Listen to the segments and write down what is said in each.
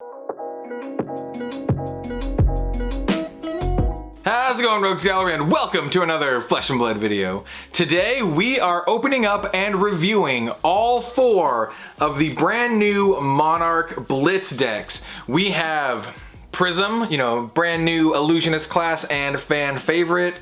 How's it going, Rogues Gallery, and welcome to another Flesh and Blood video. Today we are opening up and reviewing all 4 of the brand new Monarch Blitz decks. We have Prism, brand new Illusionist class and fan favorite.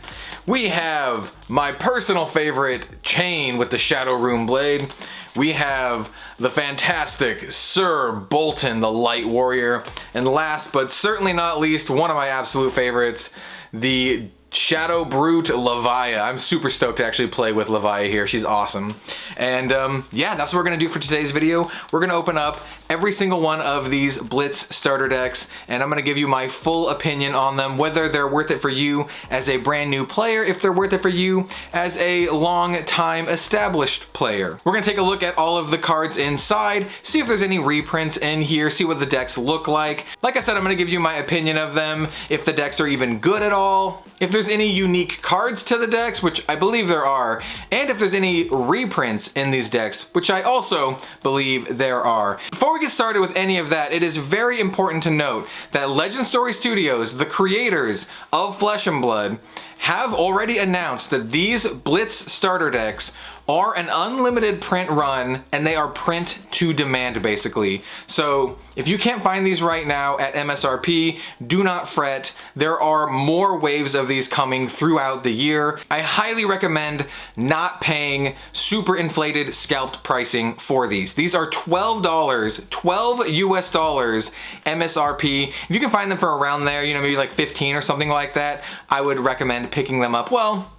We have my personal favorite, Chain with the Shadow Rune Blade. We have the fantastic Sir Bolton, the Light Warrior. And last but certainly not least, one of my absolute favorites, the Shadow Brute Levia. I'm super stoked to actually play with Levia here. She's awesome. And yeah, that's what we're gonna do for today's video. We're gonna open up every single one of these Blitz starter decks, and I'm gonna give you my full opinion on them, whether they're worth it for you as a brand new player, if they're worth it for you as a long time established player. We're gonna take a look at all of the cards inside, see if there's any reprints in here, see what the decks look like. Like I said, I'm gonna give you my opinion of them, if the decks are even good at all, if there's any unique cards to the decks, which I believe there are, and if there's any reprints in these decks, which I also believe there are. Before we get started with any of that, it is very important to note that Legend Story Studios, the creators of Flesh and Blood, have already announced that these Blitz starter decks are an unlimited print run, and they are print to demand basically. So if you can't find these right now at MSRP, do not fret. There are more waves of these coming throughout the year. I highly recommend not paying super inflated scalped pricing for these. These are $12, 12 US dollars MSRP. If you can find them for around there, maybe like 15 or something like that, I would recommend picking them up. Well,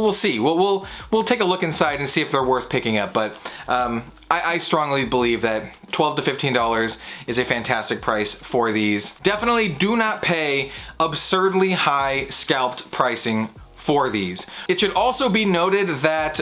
we'll see. We'll take a look inside and see if they're worth picking up. But I strongly believe that $12 to $15 is a fantastic price for these. Definitely do not pay absurdly high scalped pricing for these. It should also be noted that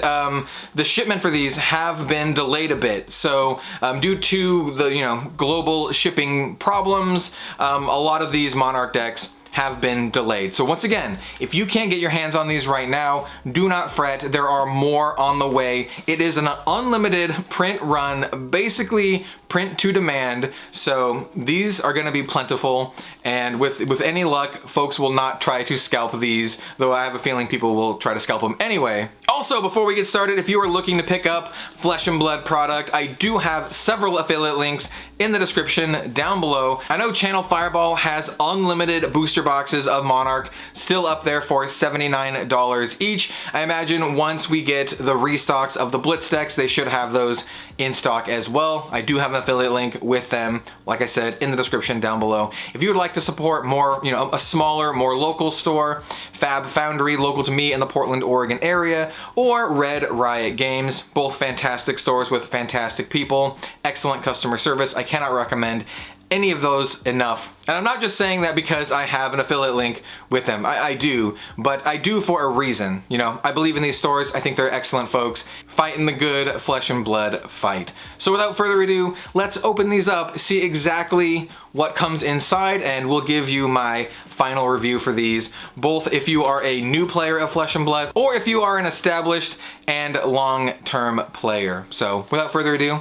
the shipment for these have been delayed a bit. So due to the global shipping problems, a lot of these Monarch decks have been delayed. So once again, if you can't get your hands on these right now, do not fret. There are more on the way. It is an unlimited print run, basically print to demand. So these are gonna be plentiful, and with any luck, folks will not try to scalp these, though I have a feeling people will try to scalp them anyway. Also, before we get started, if you are looking to pick up Flesh and Blood product, I do have several affiliate links in the description down below. I know Channel Fireball has unlimited booster boxes of Monarch still up there for $79 each. I imagine once we get the restocks of the Blitz decks, they should have those in stock as well. I do have an affiliate link with them, like I said, in the description down below. If you would like to support more, a smaller, more local store, FAB Foundry, local to me in the Portland, Oregon area, or Red Riot Games, both fantastic stores with fantastic people, excellent customer service. I cannot recommend any of those enough. And I'm not just saying that because I have an affiliate link with them. I do, but I do for a reason. I believe in these stores. I think they're excellent folks fighting the good Flesh and Blood fight. So without further ado, let's open these up, see exactly what comes inside, and we'll give you my final review for these, both if you are a new player of Flesh and Blood or if you are an established and long-term player. So without further ado,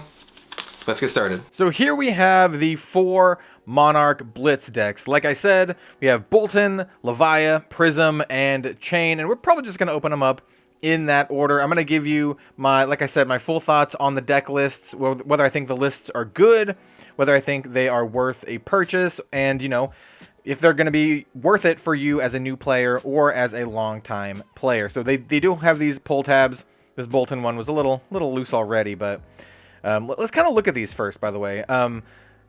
let's get started. So here we have the 4 Monarch Blitz decks. Like I said, we have Bolton, Levia, Prism, and Chain, and we're probably just going to open them up in that order. I'm going to give you like I said, my full thoughts on the deck lists, whether I think the lists are good, whether I think they are worth a purchase, and if they're going to be worth it for you as a new player or as a long-time player. So they do have these pull tabs. This Bolton one was a little loose already, but let's kind of look at these first, by the way.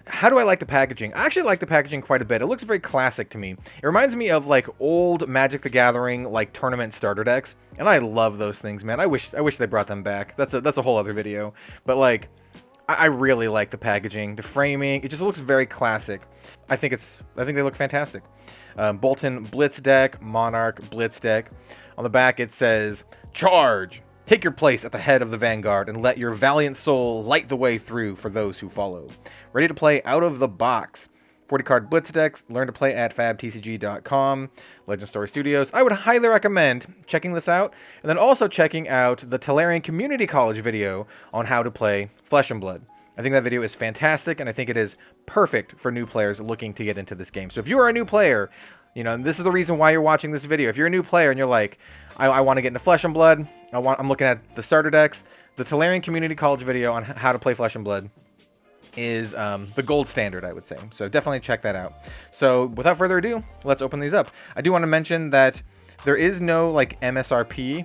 How do I like the packaging? I actually like the packaging quite a bit. It looks very classic to me. It reminds me of like old Magic the Gathering like tournament starter decks, and I love those things, man. I wish they brought them back. That's a whole other video. But like, I really like the packaging, the framing. It just looks very classic. I think they look fantastic. Bolton Blitz deck, Monarch Blitz deck. On the back it says, "Charge! Take your place at the head of the vanguard and let your valiant soul light the way through for those who follow. Ready to play out of the box. 40-card Blitz decks, learn to play at fabtcg.com, Legend Story Studios. I would highly recommend checking this out, and then also checking out the Tellarian Community College video on how to play Flesh and Blood. I think that video is fantastic, and I think it is perfect for new players looking to get into this game. So if you are a new player, you know, and this is the reason why you're watching this video. If you're a new player and you're like, I want to get into Flesh and Blood, I'm looking at the starter decks, the Tolarian Community College video on how to play Flesh and Blood is the gold standard, I would say. So definitely check that out. So without further ado, let's open these up. I do want to mention that there is no like MSRP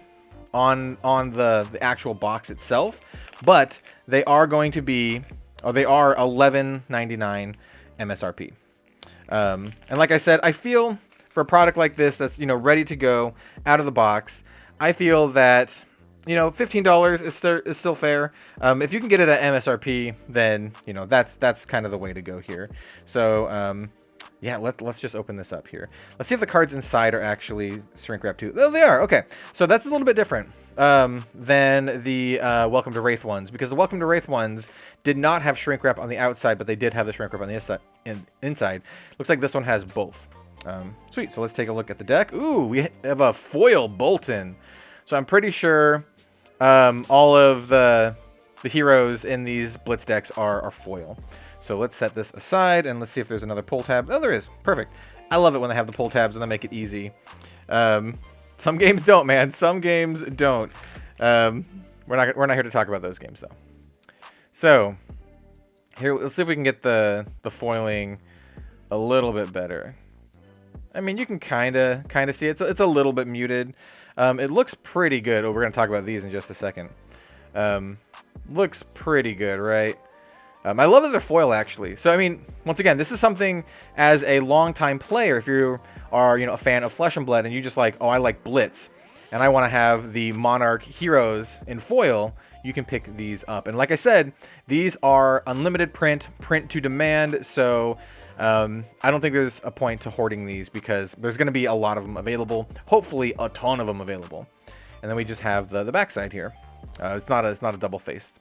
on the actual box itself, but they are going to be, or they are $11.99 MSRP. And like I said, I feel for a product like this that's, you know, ready to go out of the box, I feel that, you know, $15 is still fair. If you can get it at MSRP, then, you know, that's kind of the way to go here. So, yeah, let's just open this up here. Let's see if the cards inside are actually shrink wrap too. Oh, they are. Okay, so that's a little bit different than the Welcome to Wraith ones, because the Welcome to Wraith ones did not have shrink wrap on the outside, but they did have the shrink wrap on the inside. Looks like this one has both. Sweet. So let's take a look at the deck. Ooh, we have a foil Bolton. So I'm pretty sure all of the heroes in these Blitz decks are foil. So let's set this aside and let's see if there's another pull tab. Oh, there is. Perfect. I love it when they have the pull tabs and they make it easy. Some games don't, man. Some games don't. We're not here to talk about those games though. So here, let's see if we can get the foiling a little bit better. I mean, you can kind of see it. It's a little bit muted. It looks pretty good. Oh, we're going to talk about these in just a second. Looks pretty good, right? I love that they're foil, actually. So, I mean, once again, this is something as a longtime player, if you are, you know, a fan of Flesh and Blood and you just like, oh, I like Blitz, and I want to have the Monarch heroes in foil, you can pick these up. And like I said, these are unlimited print to demand, so I don't think there's a point to hoarding these because there's going to be a lot of them available. Hopefully, a ton of them available. And then we just have the backside here. It's not a double-faced.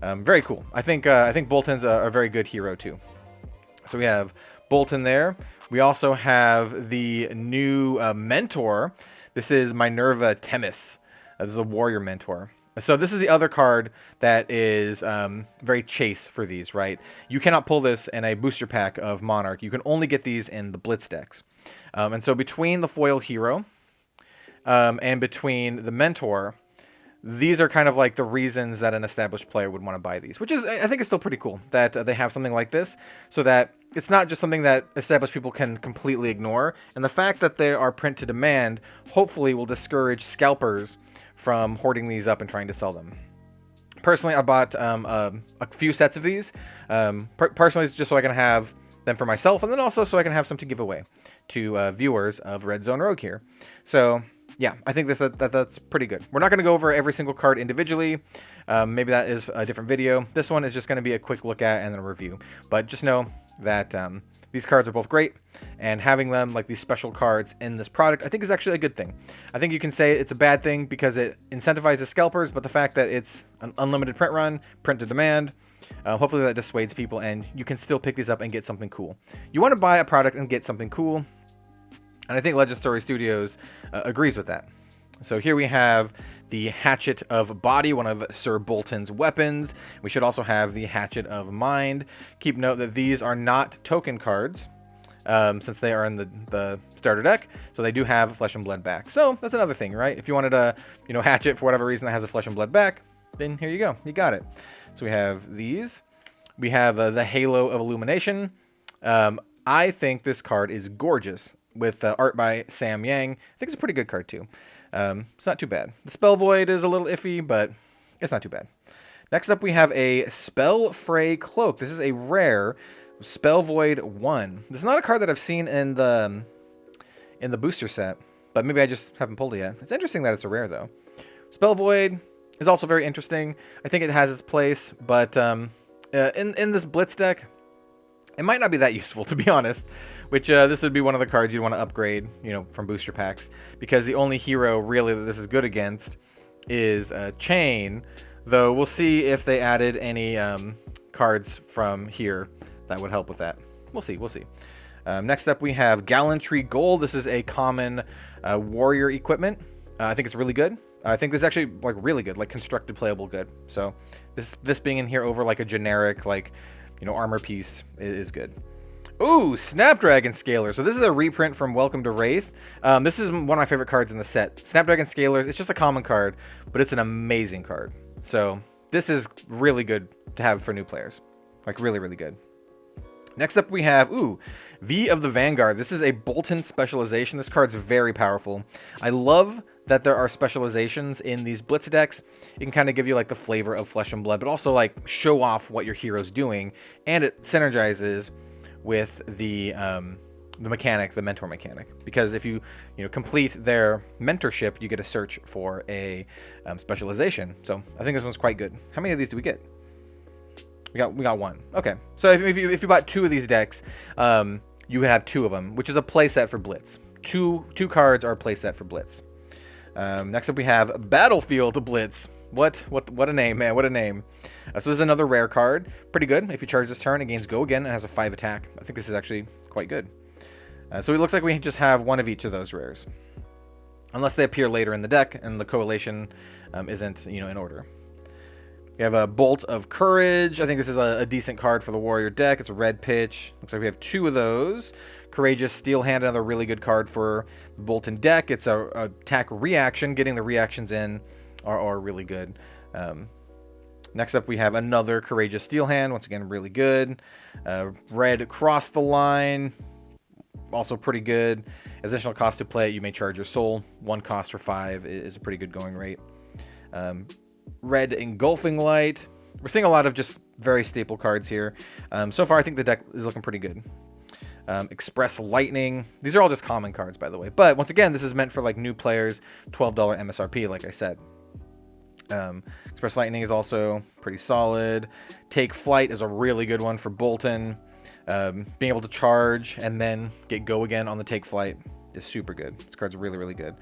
Very cool. I think Bolton's a very good hero too. So we have Bolton there. We also have the new mentor. This is Minerva Themis. This is a warrior mentor. So this is the other card that is very chase for these, right? You cannot pull this in a booster pack of Monarch. You can only get these in the Blitz decks. And so between the foil hero and between the mentor, these are kind of like the reasons that an established player would want to buy these, which is, I think, is still pretty cool that they have something like this so that it's not just something that established people can completely ignore. And the fact that they are print to demand hopefully will discourage scalpers from hoarding these up and trying to sell them. Personally, I bought a few sets of these. Personally, it's just so I can have them for myself, and then also so I can have some to give away to viewers of Red Zone Rogue here. So yeah, I think that's pretty good. We're not going to go over every single card individually. Maybe that is a different video. This one is just going to be a quick look at and then a review. But just know that these cards are both great, and having them, like these special cards in this product, I think is actually a good thing. I think you can say it's a bad thing because it incentivizes scalpers, but the fact that it's an unlimited print run, print to demand, hopefully that dissuades people, and you can still pick these up and get something cool. You want to buy a product and get something cool, and I think Legend Story Studios agrees with that. So here we have the Hatchet of Body, one of Sir Bolton's weapons. We should also have the Hatchet of Mind. Keep note that these are not token cards, since they are in the starter deck. So they do have Flesh and Blood back. So that's another thing, right? If you wanted a, you know, Hatchet for whatever reason that has a Flesh and Blood back, then here you go. You got it. So we have these. We have the Halo of Illumination. I think this card is gorgeous, with art by Sam Yang. I think it's a pretty good card too. It's not too bad. The Spell Void is a little iffy, but it's not too bad. Next up, we have a Spell Fray Cloak. This is a rare Spell Void 1. This is not a card that I've seen in the booster set, but maybe I just haven't pulled it yet. It's interesting that it's a rare though. Spell Void is also very interesting. I think it has its place, but in this Blitz deck, it might not be that useful, to be honest, which this would be one of the cards you'd want to upgrade, you know, from booster packs, because the only hero really that this is good against is Chain, though we'll see if they added any cards from here that would help with that. We'll see. Next up, we have Gallantry Gold. This is a common warrior equipment. I think it's really good. I think this is actually like really good, like constructed playable good. So this being in here over like a generic like, you know, armor piece is good. Ooh, Snapdragon Scalers. So this is a reprint from Welcome to Wraith. This is one of my favorite cards in the set. Snapdragon Scalers, it's just a common card, but it's an amazing card. So this is really good to have for new players. Like really, really good. Next up we have, V of the Vanguard. This is a Bolton specialization. This card's very powerful. I love that there are specializations in these Blitz decks. It can kind of give you like the flavor of Flesh and Blood, but also like show off what your hero's doing, and it synergizes with the mechanic, the mentor mechanic, because if you complete their mentorship, you get a search for a specialization. So I think this one's quite good. How many of these do we get? We got one. Okay, so if you bought 2 of these decks, you would have 2 of them, which is a playset for Blitz. Two cards are a playset for Blitz. Next up we have Battlefield Blitz. What a name, man! What a name. So this is another rare card. Pretty good. If you charge this turn, it gains Go Again and has a 5 attack. I think this is actually quite good. So it looks like we just have one of each of those rares, unless they appear later in the deck and the collation isn't in order. We have a Bolt of Courage. I think this is a decent card for the Warrior deck. It's a red pitch. Looks like we have 2 of those. Courageous Steel Hand, another really good card for the Bolton deck. It's a attack reaction. Getting the reactions in are really good. Next up, we have another Courageous Steel Hand. Once again, really good. Red Across the Line. Also pretty good. Additional cost to play it, you may charge your soul. 1 cost for 5 is a pretty good going rate. Red Engulfing Light. We're seeing a lot of just very staple cards here. So far, I think the deck is looking pretty good. Express Lightning. These are all just common cards, by the way. But once again, this is meant for like new players. $12 MSRP, like I said. Express Lightning is also pretty solid. Take Flight is a really good one for Bolton. Being able to charge and then get Go Again on the Take Flight is super good. This card's really, really good.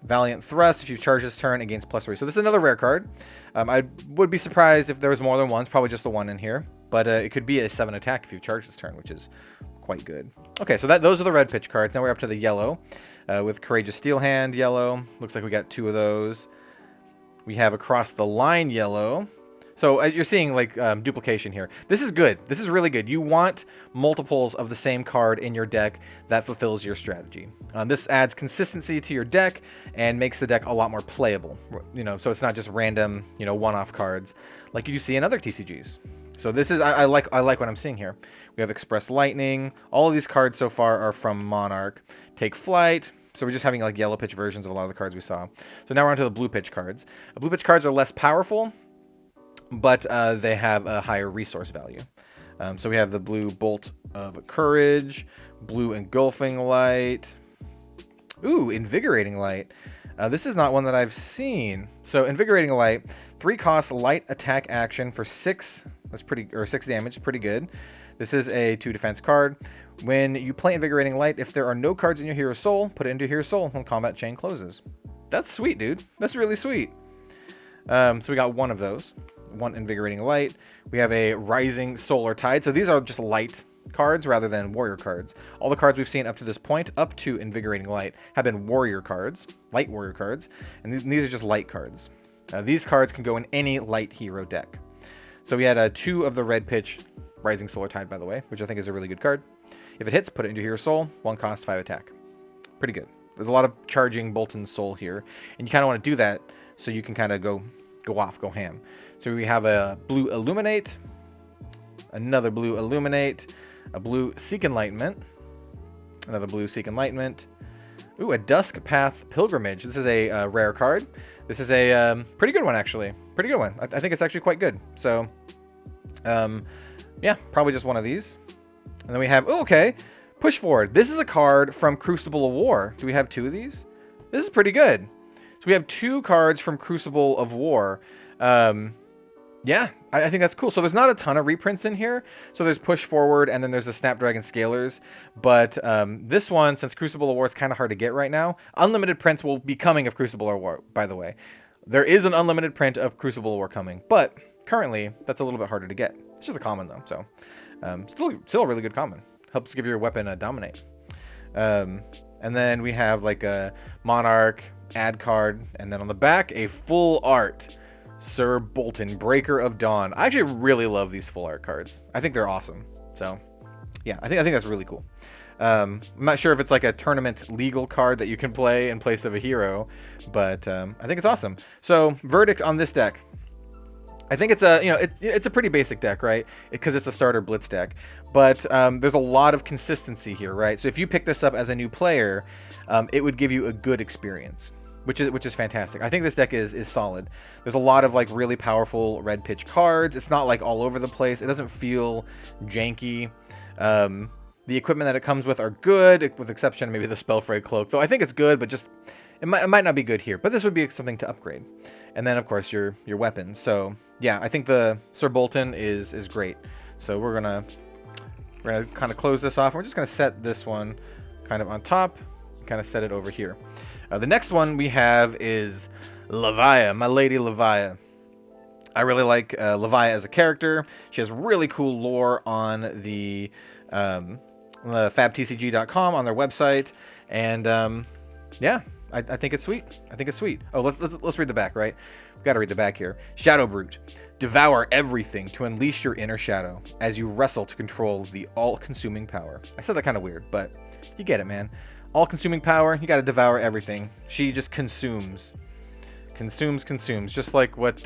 Valiant Thrust, if you charge this turn, it gains +3. So this is another rare card. I would be surprised if there was more than one. It's probably just the one in here. But it could be a 7 attack if you charge this turn, which is quite good. Okay, so those are the red pitch cards. Now we're up to the yellow with Courageous Steel Hand yellow. Looks like we got 2 of those. We have Across the Line yellow. So you're seeing like duplication here. This is good. This is really good. You want multiples of the same card in your deck that fulfills your strategy. This adds consistency to your deck and makes the deck a lot more playable. So it's not just random, one-off cards like you see in other TCGs. So this is I like what I'm seeing here. We have Express Lightning. All of these cards so far are from Monarch. Take Flight. So we're just having like yellow pitch versions of a lot of the cards we saw. So now we're on to the blue pitch cards. Blue pitch cards are less powerful, but they have a higher resource value. So we have the blue Bolt of Courage, blue Engulfing Light. Ooh, Invigorating Light. This is not one that I've seen. So Invigorating Light, 3 cost light attack action for 6. That's pretty, or 6 damage, pretty good. This is a 2 defense card. When you play Invigorating Light, if there are no cards in your hero's soul, put it into your hero's soul when combat chain closes. That's sweet, dude. That's really sweet. So we got 1 of those. 1 Invigorating Light. We have a Rising Solar Tide. So these are just light cards rather than warrior cards. All the cards we've seen up to this point, up to Invigorating Light, have been warrior cards, light warrior cards, and these are just light cards. These cards can go in any light hero deck. So we had 2 of the red pitch Rising Solar Tide, by the way, which I think is a really good card. If it hits, put it into your soul. 1 cost, 5 attack. Pretty good. There's a lot of charging Bolton Soul here, and you kind of want to do that so you can kind of go ham. So we have a blue Illuminate, another blue Illuminate, a blue Seek Enlightenment, another blue Seek Enlightenment. Ooh, a Dusk Path Pilgrimage. This is a rare card. This is a pretty good one, actually. Pretty good one. I think it's actually quite good. So, yeah, probably just one of these. And then we have, Push Forward. This is a card from Crucible of War. Do we have 2 of these? This is pretty good. So we have 2 cards from Crucible of War. Yeah, I think that's cool. So there's not a ton of reprints in here. So there's Push Forward, and then there's the Snapdragon Scalers. But this one, since Crucible of War is kind of hard to get right now, unlimited prints will be coming of Crucible of War, by the way. There is an unlimited print of Crucible of War coming, but currently that's a little bit harder to get. It's just a common, though, so still a really good common. Helps give your weapon a dominate. And then we have like a Monarch add card, and then on the back, a full art Sir Bolton, Breaker of Dawn. I actually really love these full art cards. I think they're awesome. So, yeah, I think that's really cool. I'm not sure if it's like a tournament legal card that you can play in place of a hero, but I think it's awesome. So, verdict on this deck. I think it's it's a pretty basic deck, right? Because it's a starter blitz deck, but there's a lot of consistency here, right? So if you pick this up as a new player, it would give you a good experience, which is fantastic. I think this deck is solid. There's a lot of like really powerful red pitch cards. It's not like all over the place. It doesn't feel janky. The equipment that it comes with are good, with exception of maybe the Spellfray Cloak, though I think it's good, but just it might not be good here. But this would be something to upgrade. And then of course your weapons. So yeah, I think the Sir Bolton is great. So we're gonna kind of close this off. We're just gonna set this one kind of on top, kind of set it over here. The next one we have is Levia, my lady Levia. I really like Levia as a character. She has really cool lore on the FABTCG.com on their website, and yeah, I think it's sweet. I think it's sweet. Oh, let's read the back, right? We've got to read the back here. Shadow Brute. Devour everything to unleash your inner shadow as you wrestle to control the all-consuming power. I said that kind of weird, but you get it, man. All-consuming power, you got to devour everything. She just consumes, just like what...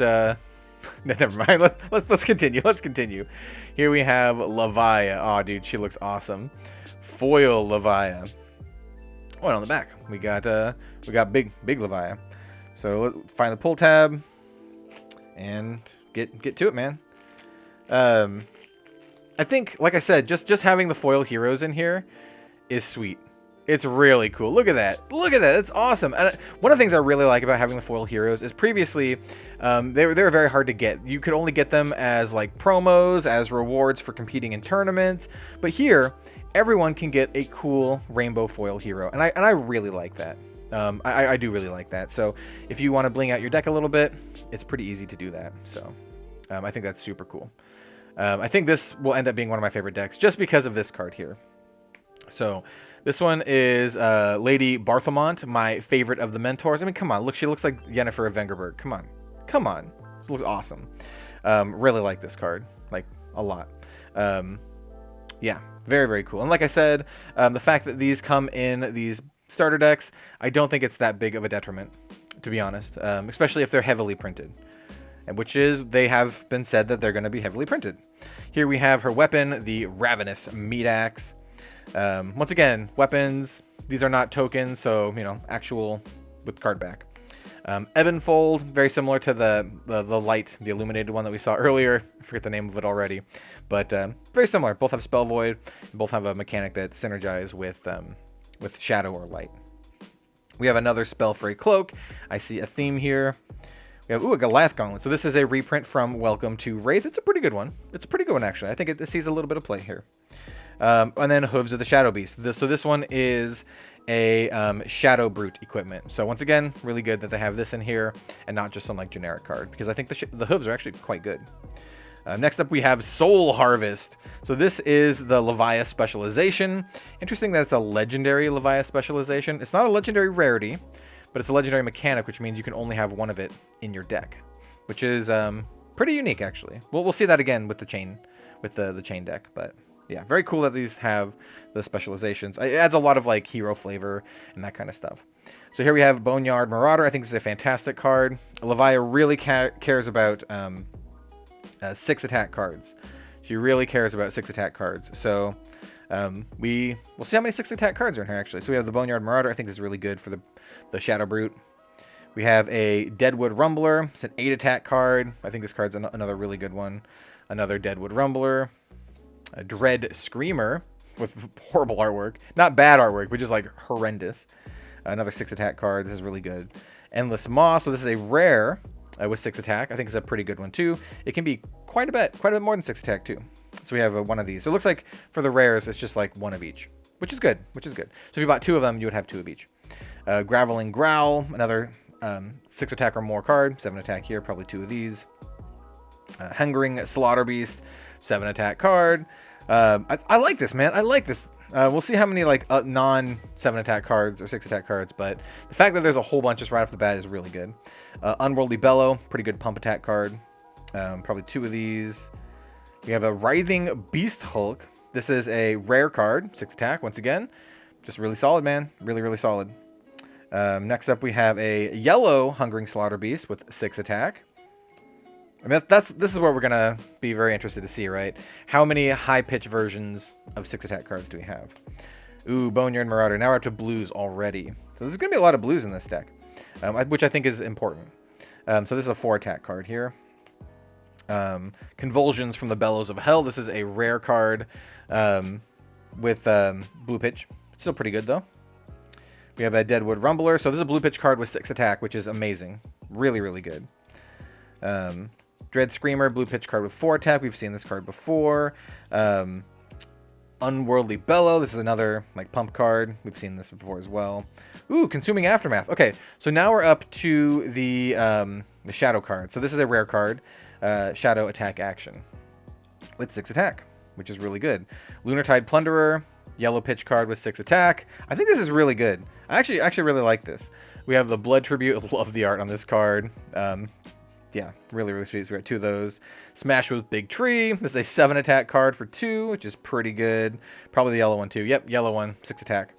Never mind. Let's continue. Let's continue. Here we have Levia. Oh, dude, she looks awesome. Foil Levia. Oh, and on the back we got big Levia. So let's find the pull tab and get to it, man. I think, like I said, just having the foil heroes in here is sweet. It's really cool. Look at that. Look at that. It's awesome. And one of the things I really like about having the foil heroes is previously they were very hard to get. You could only get them as like promos, as rewards for competing in tournaments. But here, everyone can get a cool rainbow foil hero, and I really like that. I do really like that. So if you want to bling out your deck a little bit, it's pretty easy to do that. So I think that's super cool. I think this will end up being one of my favorite decks just because of this card here. So this one is Lady Barthamont, my favorite of the mentors. I mean, come on, look, she looks like Yennefer of Vengerberg. Come on, she looks awesome. Really like this card, like a lot. Yeah, very cool. And like I said, the fact that these come in these starter decks, I don't think it's that big of a detriment, to be honest, especially if they're heavily printed. And which is, they have been said that they're going to be heavily printed. Here we have her weapon, the Ravenous Meat Axe. Once again, weapons, these are not tokens, so, you know, actual with card back. Ebonfold, very similar to the light, the illuminated one that we saw earlier. I forget the name of it already, but very similar. Both have Spell Void, both have a mechanic that synergize with Shadow or Light. We have another Spellfray Cloak. I see a theme here. We have, a Goliath Gauntlet. So this is a reprint from Welcome to Wraith. It's a pretty good one. It's a pretty good one, actually. I think it sees a little bit of play here. And then Hooves of the Shadow Beast. So this one is a Shadow Brute equipment. So once again, really good that they have this in here and not just some like generic card, because I think the Hooves are actually quite good. Next up we have Soul Harvest. So this is the Levia specialization. Interesting that it's a legendary Levia specialization. It's not a legendary rarity, but it's a legendary mechanic, which means you can only have one of it in your deck, which is pretty unique actually. We'll see that again with the chain, with the chain deck, but yeah, very cool that these have the specializations. It adds a lot of like hero flavor and that kind of stuff. So here we have Boneyard Marauder. I think this is a fantastic card. Levia really cares about 6 attack cards. She really cares about 6 attack cards. So we'll see how many 6 attack cards are in here actually. So we have the Boneyard Marauder. I think this is really good for the Shadow Brute. We have a Deadwood Rumbler. It's an 8 attack card. I think this card's another really good one. Another Deadwood Rumbler. A Dread Screamer with horrible artwork. Not bad artwork, but just like horrendous. Another 6 attack card. This is really good. Endless Maw. So this is a rare with 6 attack. I think it's a pretty good one too. It can be quite a bit more than 6 attack too. So we have one of these. So it looks like for the rares, it's just like one of each, which is good. So if you bought 2 of them, you would have 2 of each. Graveling Growl, another 6 attack or more card. 7 attack here, probably 2 of these. Hungering Slaughter Beast, 7 attack card. I like this, man. I like this. We'll see how many like non-7 attack cards or 6 attack cards, but the fact that there's a whole bunch just right off the bat is really good. Unworldly Bellow, pretty good pump attack card. Probably 2 of these. We have a Writhing Beast Hulk. This is a rare card, 6 attack, once again. Just really solid, man. Really, really solid. Next up, we have a yellow Hungering Slaughter Beast with 6 attack. I mean, this is what we're going to be very interested to see, right? How many high-pitch versions of 6 attack cards do we have? Ooh, Boneyard Marauder. Now we're up to blues already. So there's going to be a lot of blues in this deck, which I think is important. So this is a 4 attack card here. Convulsions from the Bellows of Hell. This is a rare card with blue pitch. It's still pretty good, though. We have a Deadwood Rumbler. So this is a blue pitch card with 6 attack, which is amazing. Really, really good. Dread Screamer, blue pitch card with 4 attack. We've seen this card before. Unworldly Bellow. This is another like pump card. We've seen this before as well. Ooh, Consuming Aftermath. Okay, so now we're up to the Shadow card. So this is a rare card. Shadow attack action with 6 attack, which is really good. Lunar Tide Plunderer. Yellow pitch card with 6 attack. I think this is really good. I actually really like this. We have the Blood Tribute. Love the art on this card. Yeah, really, really sweet. So we got 2 of those. Smash with Big Tree. This is a 7 attack card for 2, which is pretty good. Probably the yellow one too. Yep, yellow one, 6 attack.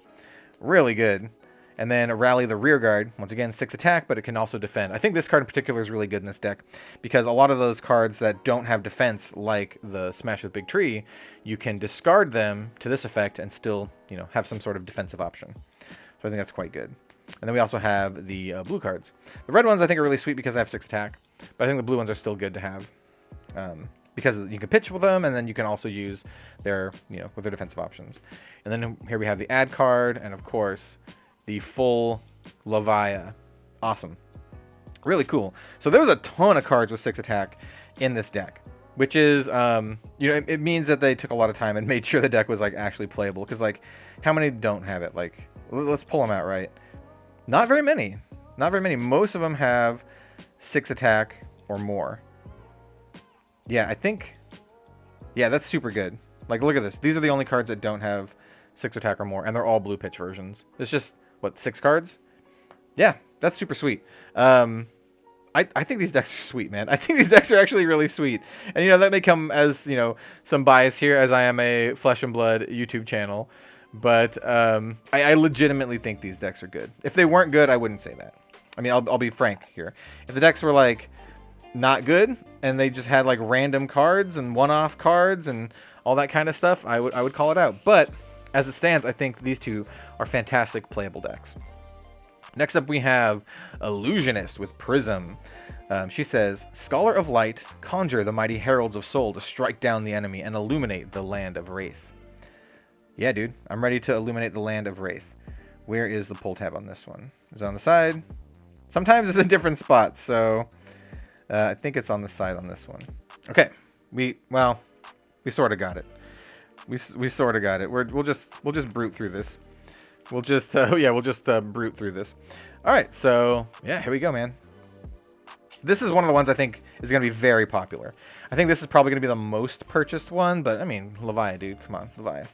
Really good. And then Rally the Rearguard. Once again, 6 attack, but it can also defend. I think this card in particular is really good in this deck because a lot of those cards that don't have defense, like the Smash with Big Tree, you can discard them to this effect and still, you know, have some sort of defensive option. So I think that's quite good. And then we also have the blue cards. The red ones I think are really sweet because they have 6 attack, but I think the blue ones are still good to have because you can pitch with them, and then you can also use their, you know, with their defensive options. And then here we have the add card, and of course the full Levia. Awesome. Really cool. So there was a ton of cards with 6 attack in this deck, which is, you know, it means that they took a lot of time and made sure the deck was like actually playable. Because like, how many don't have it? Like, let's pull them out, right? Not very many. Not very many. Most of them have 6 attack or more. Yeah, I think, yeah, that's super good. Like, look at this. These are the only cards that don't have 6 attack or more, and they're all blue pitch versions. It's just, what, 6 cards? Yeah, that's super sweet. I think these decks are sweet, man. I think these decks are actually really sweet. And, you know, that may come as, you know, some bias here, as I am a Flesh and Blood YouTube channel. But I legitimately think these decks are good. If they weren't good, I wouldn't say that. I mean, I'll be frank here. If the decks were, like, not good, and they just had, like, random cards and one-off cards and all that kind of stuff, I would call it out. But as it stands, I think these two are fantastic playable decks. Next up, we have Illusionist with Prism. She says, Scholar of Light, conjure the mighty Heralds of Soul to strike down the enemy and illuminate the land of Wraith. Yeah, dude, I'm ready to illuminate the land of Wraith. Where is the pull tab on this one? Is it on the side? Sometimes it's in different spots, so I think it's on the side on this one. Okay, we sort of got it. We sort of got it. We'll just brute through this. We'll just brute through this. All right, so yeah, here we go, man. This is one of the ones I think is going to be very popular. I think this is probably going to be the most purchased one, but I mean, Levia, dude, come on, Levia.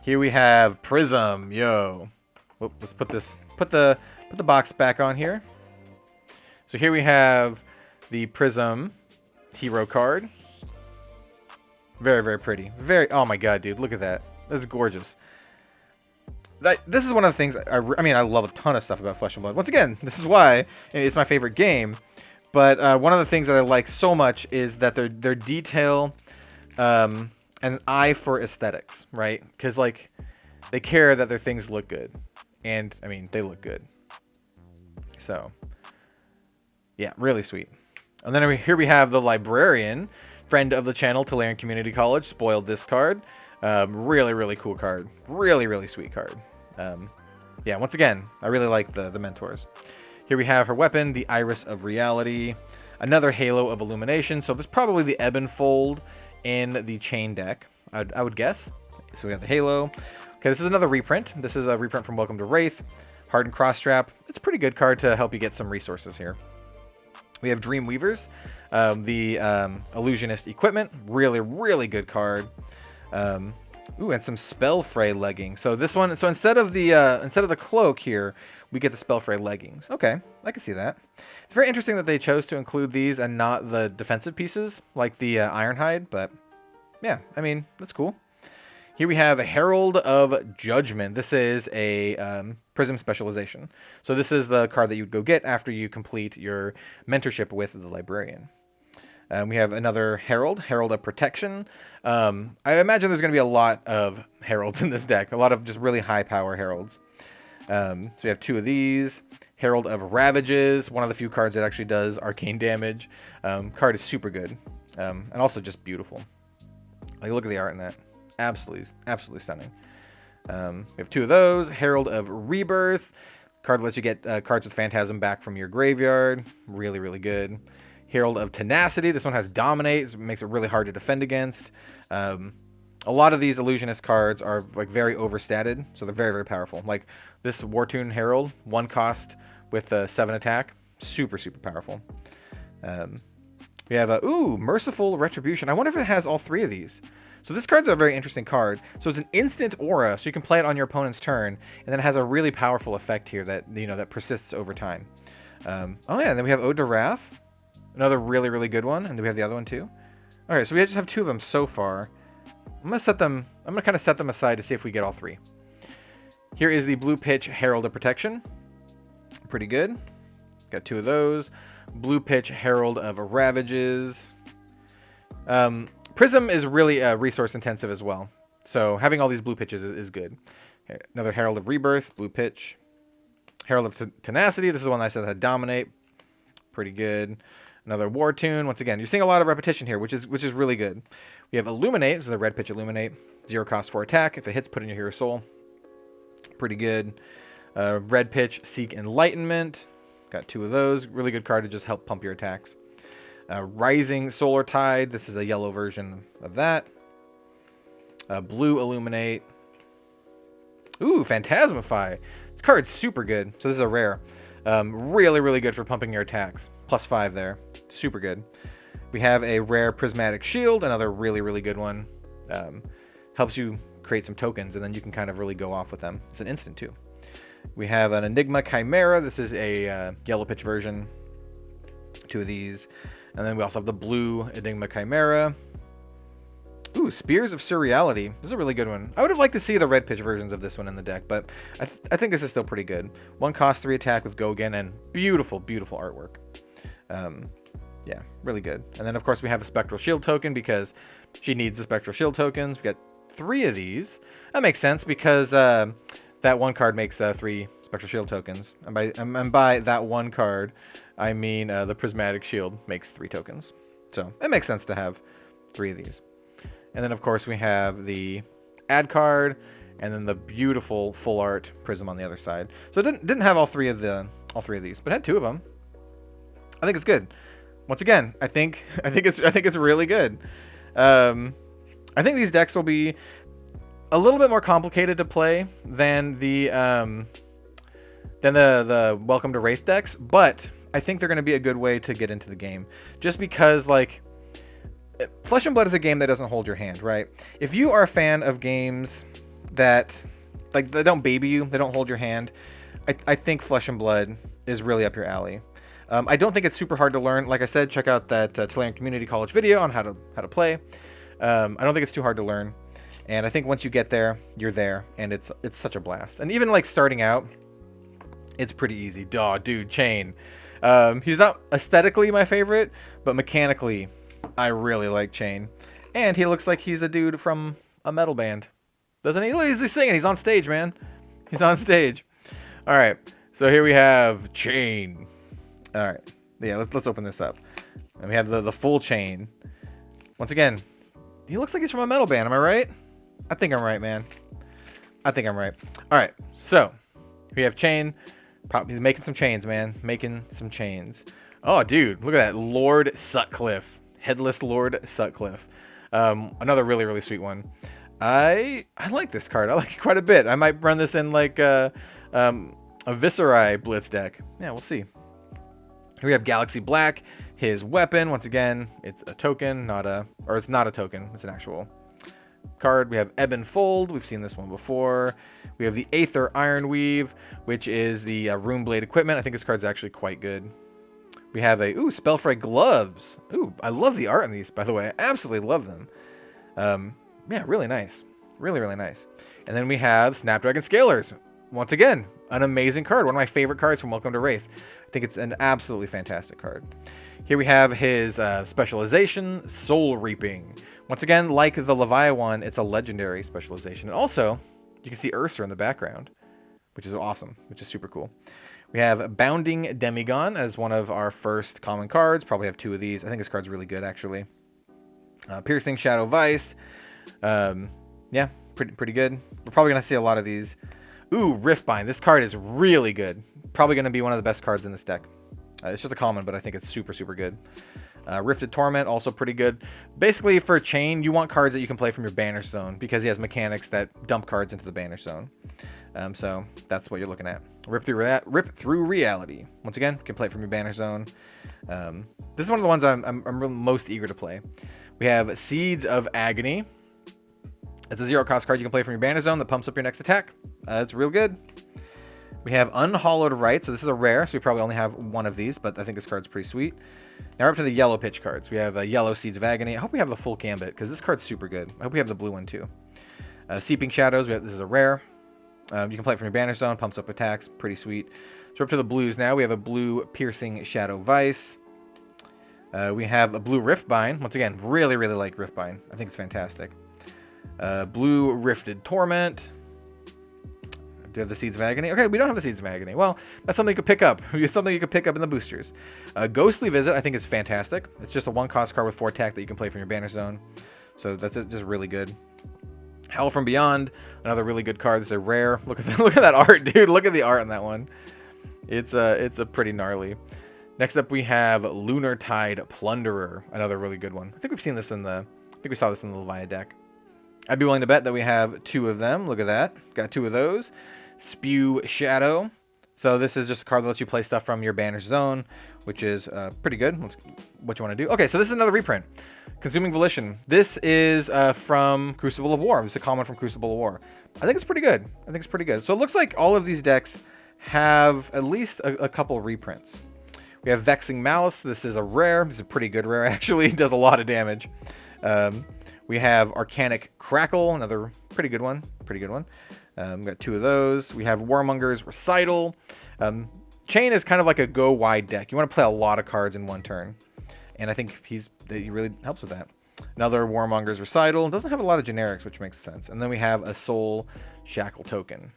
Here we have Prism, yo. Whoop, let's put the box back on here. So here we have the Prism hero card. Very, very pretty. Oh my god, dude, look at that. That's gorgeous. This is one of the things, I mean, I love a ton of stuff about Flesh and Blood. Once again, this is why it's my favorite game. But one of the things that I like so much is that their detail and eye for aesthetics, right? Because, like, they care that their things look good. And, I mean, they look good. So, yeah, really sweet. And then here we have the Librarian, friend of the channel, Tulare Community College, spoiled this card. Really, really cool card. Really, really sweet card. Yeah, once again, I really like the mentors. Here we have her weapon, the Iris of Reality. Another Halo of Illumination. So this is probably the Ebb and Fold in the chain deck, I would guess. So we have the Halo. Okay, this is another reprint. This is a reprint from Welcome to Wraith. Hardened Cross Strap. It's a pretty good card to help you get some resources here. We have Dreamweavers, the Illusionist equipment. Really, really good card. Ooh, and some Spell Fray leggings. So this one, so instead of the cloak here, we get the Spell Fray leggings. Okay, I can see that. It's very interesting that they chose to include these and not the defensive pieces like the Ironhide, but yeah, I mean, that's cool. Here we have a Herald of Judgment. This is a Prism specialization. So this is the card that you'd go get after you complete your mentorship with the Librarian. We have another Herald of Protection. I imagine there's going to be a lot of Heralds in this deck. A lot of just really high power Heralds. So we have 2 of these. Herald of Ravages, one of the few cards that actually does arcane damage. Card is super good. And also just beautiful. Like, look at the art in that. Absolutely stunning. We have 2 of those. Herald of Rebirth. Card lets you get cards with Phantasm back from your graveyard. Really, really good. Herald of Tenacity. This one has Dominate, so it makes it really hard to defend against. A lot of these Illusionist cards are like very overstated, so they're very, very powerful. Like this Wartune Herald, 1 cost with 7 attack. Super, super powerful. We have a Merciful Retribution. I wonder if it has all 3 of these. So this card's a very interesting card. So it's an instant aura, so you can play it on your opponent's turn, and then it has a really powerful effect here that that persists over time. Oh yeah, and then we have Ode to Wrath. Another really, really good one. And do we have the other one too? Okay, so we just have 2 of them so far. I'm gonna kind of set them aside to see if we get all 3. Here is the Blue Pitch Herald of Protection. Pretty good. Got 2 of those. Blue Pitch Herald of Ravages. Prism is really resource intensive as well. So having all these blue pitches is good. Another Herald of Rebirth, Blue Pitch. Herald of Tenacity. This is one I said had Dominate. Pretty good. Another Wartune. Once again, you're seeing a lot of repetition here, which is really good. We have Illuminate. This is a red pitch Illuminate. 0 cost for attack. If it hits, put in your hero soul. Pretty good. Red pitch Seek Enlightenment. Got 2 of those. Really good card to just help pump your attacks. Rising Solar Tide. This is a yellow version of that. Blue Illuminate. Ooh, Phantasmify. This card's super good. So this is a rare. Really, really good for pumping your attacks. +5 there. Super good. We have a rare Prismatic Shield. Another really, really good one. Helps you create some tokens, and then you can kind of really go off with them. It's an instant, too. We have an Enigma Chimera. This is a yellow pitch version. 2 of these. And then we also have the blue Enigma Chimera. Ooh, Spears of Surreality. This is a really good one. I would have liked to see the red pitch versions of this one in the deck, but I think this is still pretty good. 1 cost, 3 attack with Go Again, and beautiful, beautiful artwork. Yeah, really good. And then, of course, we have a Spectral Shield token because she needs the Spectral Shield tokens. We got 3 of these. That makes sense because that 1 card makes 3 Spectral Shield tokens. And by that 1 card, I mean the Prismatic Shield makes 3 tokens. So it makes sense to have 3 of these. And then, of course, we have the ad card, and then the beautiful full art Prism on the other side. So it didn't have all 3 of these, but it had 2 of them. I think it's good. Once again, I think it's really good. I think these decks will be a little bit more complicated to play than the Welcome to Wraith decks, but I think they're going to be a good way to get into the game. Just because, like, Flesh and Blood is a game that doesn't hold your hand, right? If you are a fan of games that, like, they don't baby you, they don't hold your hand, I think Flesh and Blood is really up your alley. I don't think it's super hard to learn. Like I said, check out that Tolarian Community College video on how to play. I don't think it's too hard to learn. And I think once you get there, you're there, and it's such a blast. And even, like, starting out, it's pretty easy. Dude, Chain. He's not aesthetically my favorite, but mechanically, I really like Chain. And he looks like he's a dude from a metal band. Doesn't he? He's singing. He's on stage, man. He's on stage. All right. So here we have Chain. All right. Yeah, let's open this up. And we have the full Chain. Once again, he looks like he's from a metal band. Am I right? I think I'm right, man. I think I'm right. All right. So we have Chain. He's making some chains, man. Making some chains. Oh, dude. Look at that. Lord Sutcliffe. Headless Lord Sutcliffe. Another really, really sweet one. I like this card. I like it quite a bit. I might run this in like a Viscerai Blitz deck. Yeah, we'll see. Here we have Galaxy Black. His weapon, once again, it's a token, or it's not a token. It's an actual card. We have Ebb and Fold. We've seen this one before. We have the Aether Ironweave, which is the Runeblade equipment. I think this card's actually quite good. We have a, Spellfray Gloves. Ooh, I love the art on these, by the way. I absolutely love them. Yeah, really nice. Really, really nice. And then we have Snapdragon Scalers. Once again, an amazing card. One of my favorite cards from Welcome to Wraith. I think it's an absolutely fantastic card. Here we have his specialization, Soul Reaping. Once again, like the Leviathan one, it's a legendary specialization. And also, you can see Ursa in the background, which is awesome, which is super cool. We have Bounding Demigon as one of our first common cards. Probably have 2 of these. I think this card's really good, actually. Piercing Shadow Vice. Yeah, pretty good. We're probably going to see a lot of these. Ooh, Riftbind. This card is really good. Probably going to be one of the best cards in this deck. It's just a common, but I think it's super, super good. Rifted Torment, also pretty good. Basically, for Chain, you want cards that you can play from your Banner Zone because he has mechanics that dump cards into the Banner Zone. So that's what you're looking at. Rip Through Reality. Once again, you can play it from your Banner Zone. This is one of the ones I'm most eager to play. We have Seeds of Agony. It's a 0-cost card you can play from your Banner Zone that pumps up your next attack. It's real good. We have Unhallowed Rite, so this is a rare, so we probably only have 1 of these, but I think this card's pretty sweet. Now we're up to the yellow pitch cards. We have Yellow Seeds of Agony. I hope we have the full gambit, because this card's super good. I hope we have the blue one, too. Seeping Shadows, this is a rare. You can play it from your Banner Zone, pumps up attacks, pretty sweet. So we're up to the blues now. We have a blue Piercing Shadow Vice. We have a blue Riftbind. Once again, really, really like Riftbind. I think it's fantastic. Blue Rifted Torment. Do you have the Seeds of Agony? Okay, we don't have the Seeds of Agony. Well, that's something you could pick up. It's something you could pick up in the boosters. Ghostly Visit, I think, is fantastic. It's just a 1-cost card with 4 attack that you can play from your Banner Zone. So that's just really good. Hell from Beyond, another really good card. This is a rare. Look at that art, dude. Look at the art on that one. It's a pretty gnarly. Next up, we have Lunar Tide Plunderer, another really good one. I think we've seen this in the. I think we saw this in the Leviathan deck. I'd be willing to bet that we have 2 of them. Look at that. Got 2 of those. Spew Shadow. So this is just a card that lets you play stuff from your Banner Zone, which is pretty good. What you want to do. Okay, so this is another reprint. Consuming Volition. This is from Crucible of War. This is a common from Crucible of War. I think it's pretty good. So it looks like all of these decks have at least a couple reprints. We have Vexing Malice. This is a rare. This is a pretty good rare, actually. It does a lot of damage. We have Arcanic Crackle, another pretty good one. We got 2 of those. We have Warmonger's Recital. Chain is kind of like a go wide deck. You want to play a lot of cards in one turn, and I think he really helps with that. Another Warmonger's Recital. Doesn't have a lot of generics, which makes sense. And then we have a Soul Shackle token.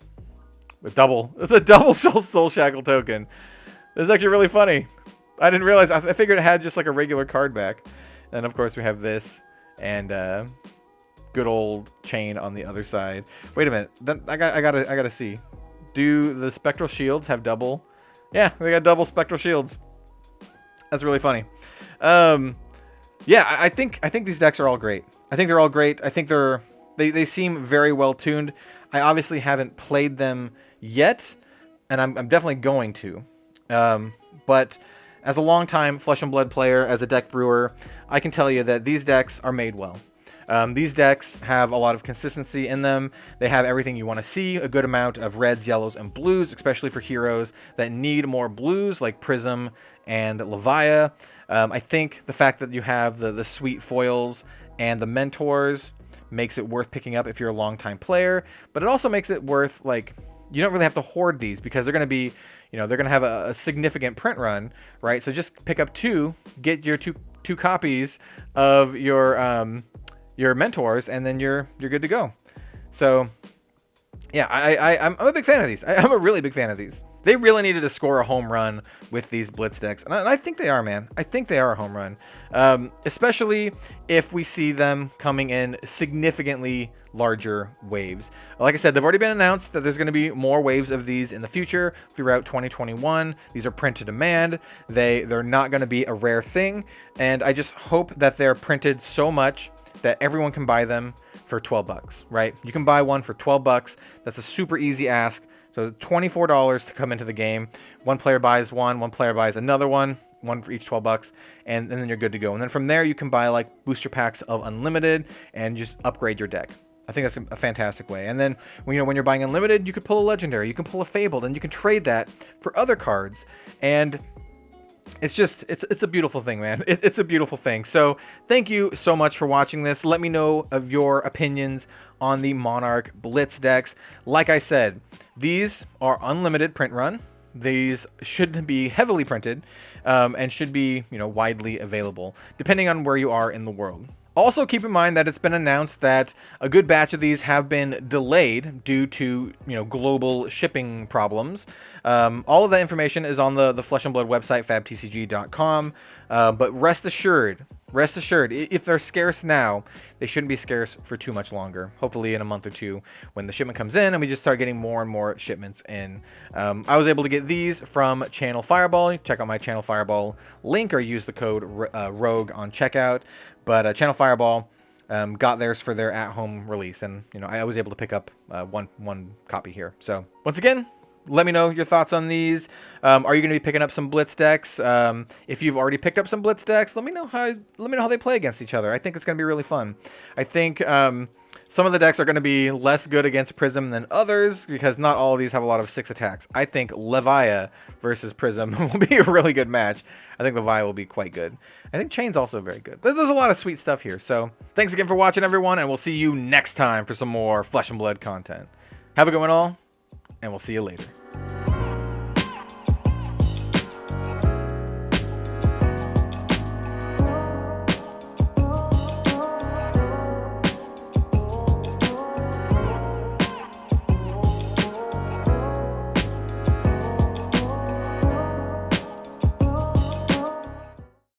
It's a double Soul Shackle token. This is actually really funny. I didn't realize. I figured it had just like a regular card back. And of course we have this and good old Chain on the other side. Wait a minute. I gotta see. Do the Spectral Shields have double? Yeah, they got double Spectral Shields. That's really funny. Yeah, I think these decks are all great. I think they're all great. I think they seem very well tuned. I obviously haven't played them yet, and I'm definitely going to. But as a longtime Flesh and Blood player, as a deck brewer, I can tell you that these decks are made well. These decks have a lot of consistency in them. They have everything you want to see, a good amount of reds, yellows, and blues, especially for heroes that need more blues, like Prism and Leviathan. I think the fact that you have the sweet foils and the mentors makes it worth picking up if you're a longtime player, but it also makes it worth, like, you don't really have to hoard these because they're going to be, they're going to have a significant print run, right? So just pick up 2, get your two copies of your mentors, and then you're good to go. So yeah, I'm a big fan of these. I'm a really big fan of these. They really needed to score a home run with these Blitz decks, and I think they are, man. I think they are a home run, especially if we see them coming in significantly larger waves. Like I said, they've already been announced that there's going to be more waves of these in the future throughout 2021. These are print to demand. They're not going to be a rare thing, and I just hope that they're printed so much that everyone can buy them for $12, right? You can buy one for $12. That's a super easy ask. So $24 to come into the game. One player buys one player buys another one. one for each 12 bucks, and then you're good to go. And then from there, you can buy like booster packs of Unlimited and just upgrade your deck. I think that's a fantastic way. And then when you're buying Unlimited, you could pull a Legendary, you can pull a Fabled, and you can trade that for other cards. And it's just, it's a beautiful thing, man. It's a beautiful thing. So thank you so much for watching this. Let me know of your opinions on the Monarch Blitz decks. Like I said, these are unlimited print run. These should be heavily printed and should be, widely available, depending on where you are in the world. Also, keep in mind that it's been announced that a good batch of these have been delayed due to, global shipping problems. All of that information is on the Flesh and Blood website, fabtcg.com. But rest assured, if they're scarce now, they shouldn't be scarce for too much longer. Hopefully in a month or two when the shipment comes in and we just start getting more and more shipments in. I was able to get these from Channel Fireball. Check out my Channel Fireball link or use the code ROGUE on checkout. But Channel Fireball got theirs for their at-home release, and I was able to pick up one copy here. So once again, let me know your thoughts on these. Are you going to be picking up some Blitz decks? If you've already picked up some Blitz decks, let me know how they play against each other. I think it's going to be really fun. I think some of the decks are going to be less good against Prism than others because not all of these have a lot of 6 attacks. I think Levia versus Prism will be a really good match. I think Levia will be quite good. I think Chain's also very good. There's a lot of sweet stuff here. So thanks again for watching, everyone, and we'll see you next time for some more Flesh and Blood content. Have a good one all, and we'll see you later.